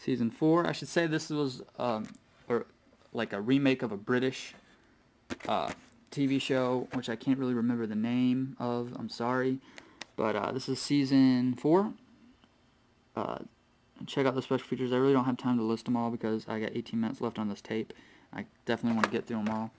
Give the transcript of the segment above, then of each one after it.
Season 4. I should say this was or like a remake of a British TV show, which I can't really remember the name of. I'm sorry. But this is Season 4. Check out the special features. I really don't have time to list them all because I got 18 minutes left on this tape. I definitely want to get through them all.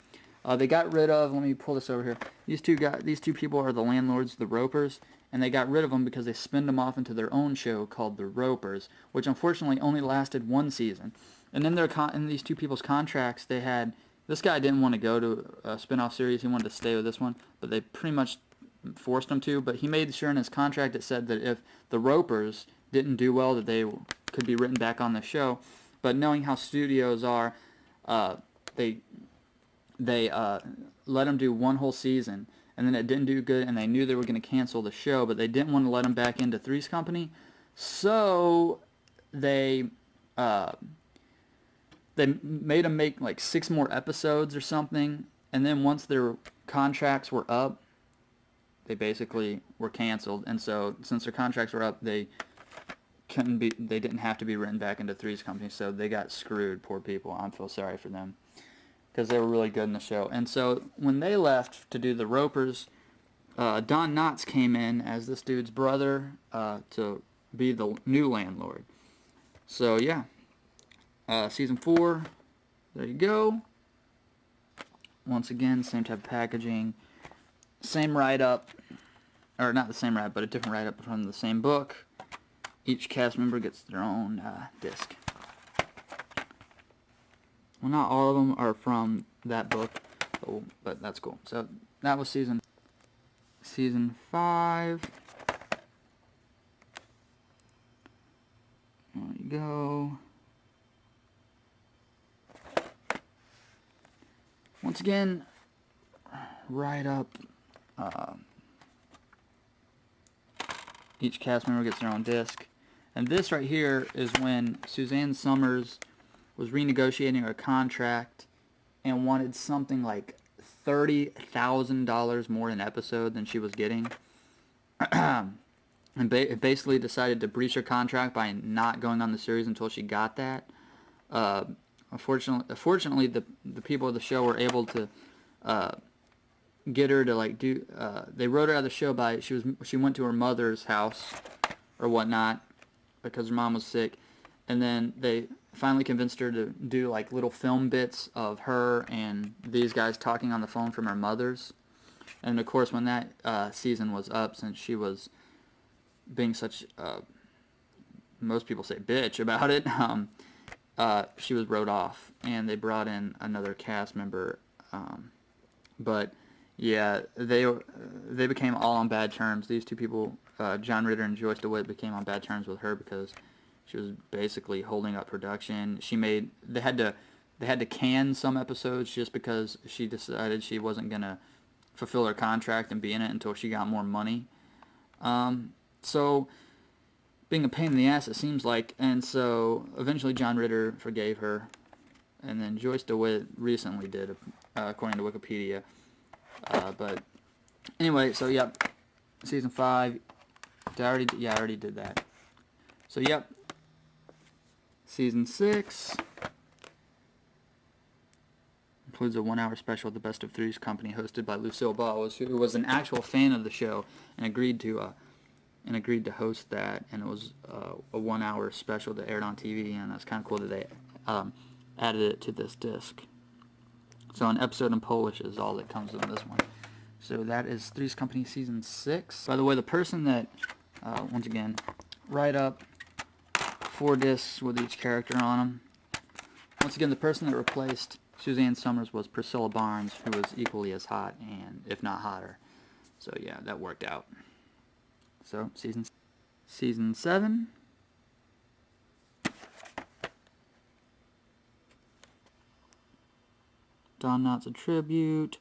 They got rid of, let me pull this over here. These two people are the landlords, the Ropers, and they got rid of them because they spinned them off into their own show called The Ropers, which unfortunately only lasted one season. And in these two people's contracts, they had, this guy didn't want to go to a spin-off series. He wanted to stay with this one, but they pretty much forced him to. But he made sure in his contract it said that if the Ropers didn't do well, that they could be written back on the show. But knowing how studios are, they let him do one whole season, and then it didn't do good, and they knew they were going to cancel the show, but they didn't want to let him back into Three's Company, so they made him make like 6 more episodes or something, and then once their contracts were up, they basically were canceled. And so since their contracts were up, they didn't have to be written back into Three's Company, so they got screwed. Poor people. I feel sorry for them because they were really good in the show. And so when they left to do The Ropers, Don Knotts came in as this dude's brother to be the new landlord. So yeah, Season 4, there you go. Once again, same type of packaging, same write-up, or not the same write-up, but a different write-up from the same book. Each cast member gets their own disc. Well, not all of them are from that book, but that's cool. So that was season 5. There you go. Once again, right up. Each cast member gets their own disc. And this right here is when Suzanne Summers was renegotiating her contract and wanted something like $30,000 more an episode than she was getting. And basically decided to breach her contract by not going on the series until she got that. Unfortunately, the people of the show were able to get her to like do. They wrote her out of the show by she went to her mother's house or whatnot because her mom was sick, and then they finally convinced her to do like little film bits of her and these guys talking on the phone from her mother's. And of course, when that season was up, since she was being such most people say bitch about it, she was wrote off, and they brought in another cast member. But yeah, they became all on bad terms. These two people, John Ritter and Joyce DeWitt, became on bad terms with her because she was basically holding up production. They had to can some episodes just because she decided she wasn't gonna fulfill her contract and be in it until she got more money. So being a pain in the ass, it seems like. And so eventually John Ritter forgave her, and then Joyce DeWitt recently did, according to Wikipedia. But anyway, so yep, season 5. I already did that. So yep, season 6 includes a 1-hour special at the Best of Three's Company, hosted by Lucille Ball, who was an actual fan of the show and agreed to host that. And it was a 1-hour special that aired on TV, and that's kind of cool that they added it to this disc. So an episode in Polish is all that comes in this one. So that is Three's Company season 6. By the way, the person that once again, write up 4 discs with each character on them. Once again, the person that replaced Suzanne Summers was Priscilla Barnes, who was equally as hot, and if not hotter. So yeah, that worked out. So season 7. Don Knotts a tribute.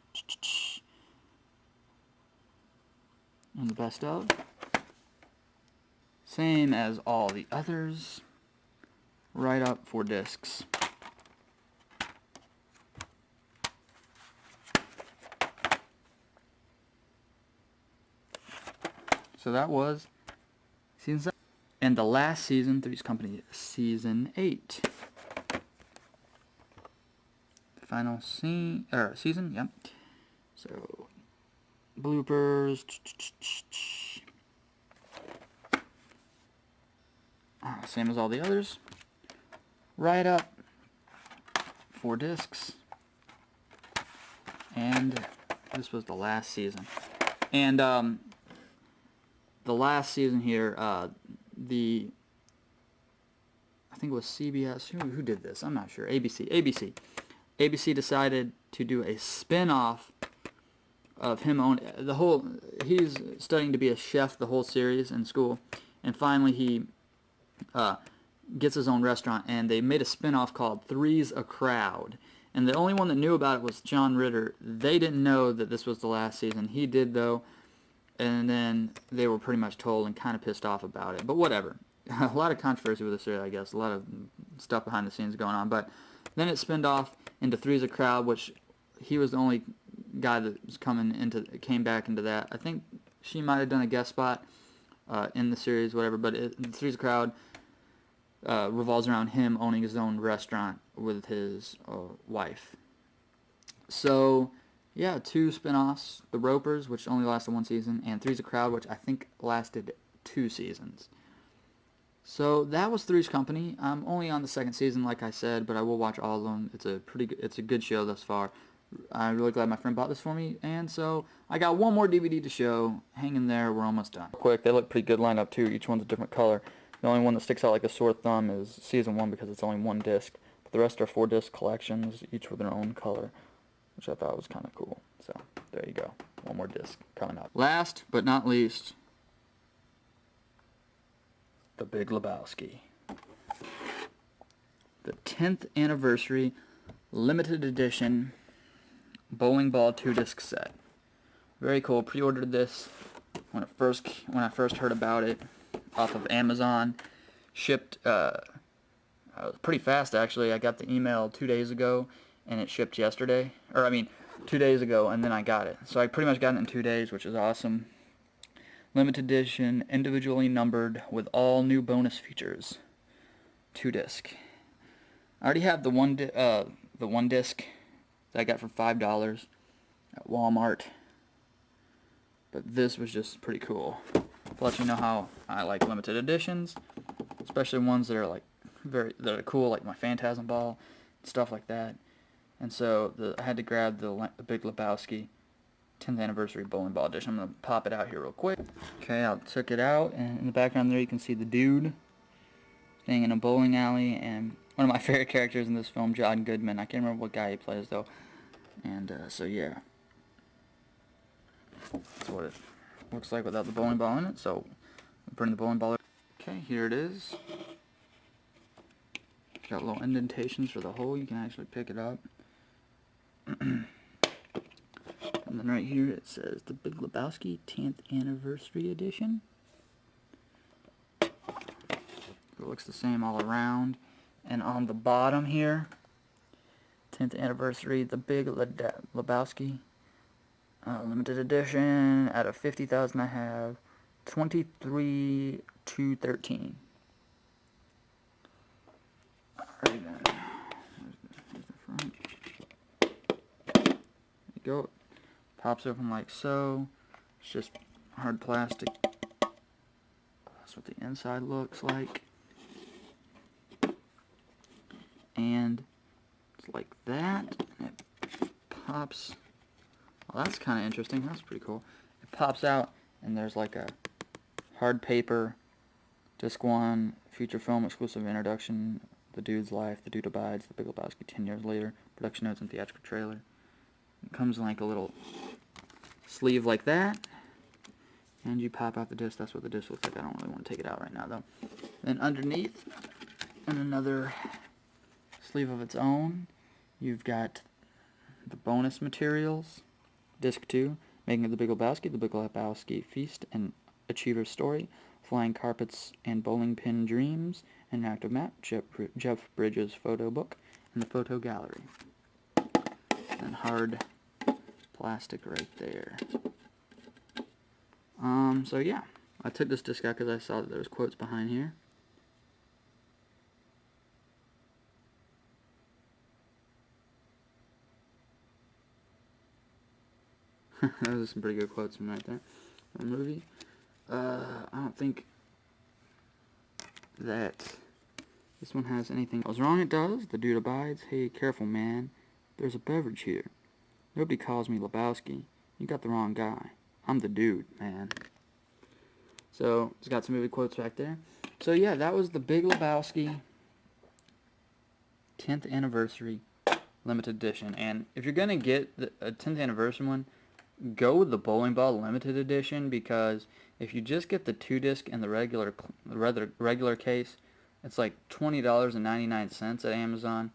And the best of. Same as all the others. Right up 4 discs. So that was season 7. And the last season, Three's Company, season 8. Final scene, or season, yep. So, bloopers. Same as all the others. Write up. 4 discs. And this was the last season. And the last season here, I think it was CBS. Who did this? I'm not sure. ABC decided to do a spin-off of him on the whole. He's studying to be a chef the whole series in school, and finally he gets his own restaurant, and they made a spin-off called Three's a Crowd. And the only one that knew about it was John Ritter. They didn't know that this was the last season. He did, though, and then they were pretty much told and kind of pissed off about it. But whatever. A lot of controversy with this series, I guess. A lot of stuff behind the scenes going on. But then it spinned off into Three's a Crowd, which he was the only guy that was came back into that. I think she might have done a guest spot in the series, whatever. But Three's a Crowd revolves around him owning his own restaurant with his wife. So, yeah, 2 spin-offs. The Ropers, which only lasted 1 season, and Three's a Crowd, which I think lasted 2 seasons. So that was Three's Company. I'm only on the 2nd season, like I said, but I will watch all of them. It's a good show thus far. I'm really glad my friend bought this for me, and so I got one more DVD to show. Hang in there, we're almost done. Quick, they look pretty good lined up too. Each one's a different color. The only one that sticks out like a sore thumb is season 1 because it's only 1 disc. But the rest are 4 disc collections, each with their own color, which I thought was kind of cool. So there you go, 1 more disc coming up. Last but not least, The Big Lebowski. The 10th anniversary limited edition bowling ball 2-disc set. Very cool. Pre-ordered this when I first heard about it off of Amazon. Shipped pretty fast actually. I got the email 2 days ago and it shipped yesterday. 2 days ago, and then I got it. So I pretty much got it in 2 days, which is awesome. Limited edition, individually numbered, with all new bonus features. 2-disc. I already have the one disc that I got for $5 at Walmart. But this was just pretty cool. To let you know how I like limited editions, especially ones that are like that are cool, like my Phantasm ball, stuff like that. And so I had to grab the Big Lebowski 10th anniversary bowling ball edition. I'm gonna pop it out here real quick. Okay, I took it out, and in the background there you can see the dude staying in a bowling alley, and one of my favorite characters in this film, John Goodman. I can't remember what guy he plays though. And so yeah, that's what it looks like without the bowling ball in it. So I'm putting the bowling ball. Okay, here it is. Got little indentations for the hole. You can actually pick it up. And then right here it says The Big Lebowski 10th Anniversary Edition. It looks the same all around. And on the bottom here, 10th Anniversary, The Big Lebowski Limited Edition. Out of 50,000 I have 23,213. Alright then. Here's the front. There you go. Pops open like so. It's just hard plastic. That's what the inside looks like. And it's like that. And it pops. Well, that's kind of interesting. That's pretty cool. It pops out, and there's like a hard paper, disc 1, feature film exclusive introduction, The Dude's Life, The Dude Abides, The Big Lebowski 10 years later, production notes and theatrical trailer. It comes in like a little sleeve like that, and you pop out the disc. That's what the disc looks like. I don't really want to take it out right now though. Then underneath, in another sleeve of its own, you've got the bonus materials. Disc 2, Making of the Big Lebowski, The Big Lebowski Feast and Achiever's Story, Flying Carpets and Bowling Pin Dreams, Interactive Map, Jeff Bridges photo book, and the photo gallery. And hard plastic right there. So yeah, I took this disc out because I saw that there was quotes behind here. Those are some pretty good quotes from right there. From the movie. I don't think that this one has anything. I was wrong, it does. The dude abides. Hey, careful, man. There's a beverage here. Nobody calls me Lebowski. You got the wrong guy. I'm the dude, man. So, it's got some movie quotes back there. So, yeah, that was the Big Lebowski 10th Anniversary Limited Edition. And if you're going to get a 10th Anniversary one, go with the Bowling Ball Limited Edition, because if you just get the 2-disc and the regular case, it's like $20.99 at Amazon.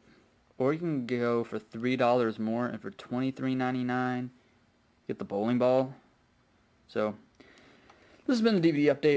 Or you can go for $3 more, and for $23.99 get the bowling ball. So this has been the DVD update.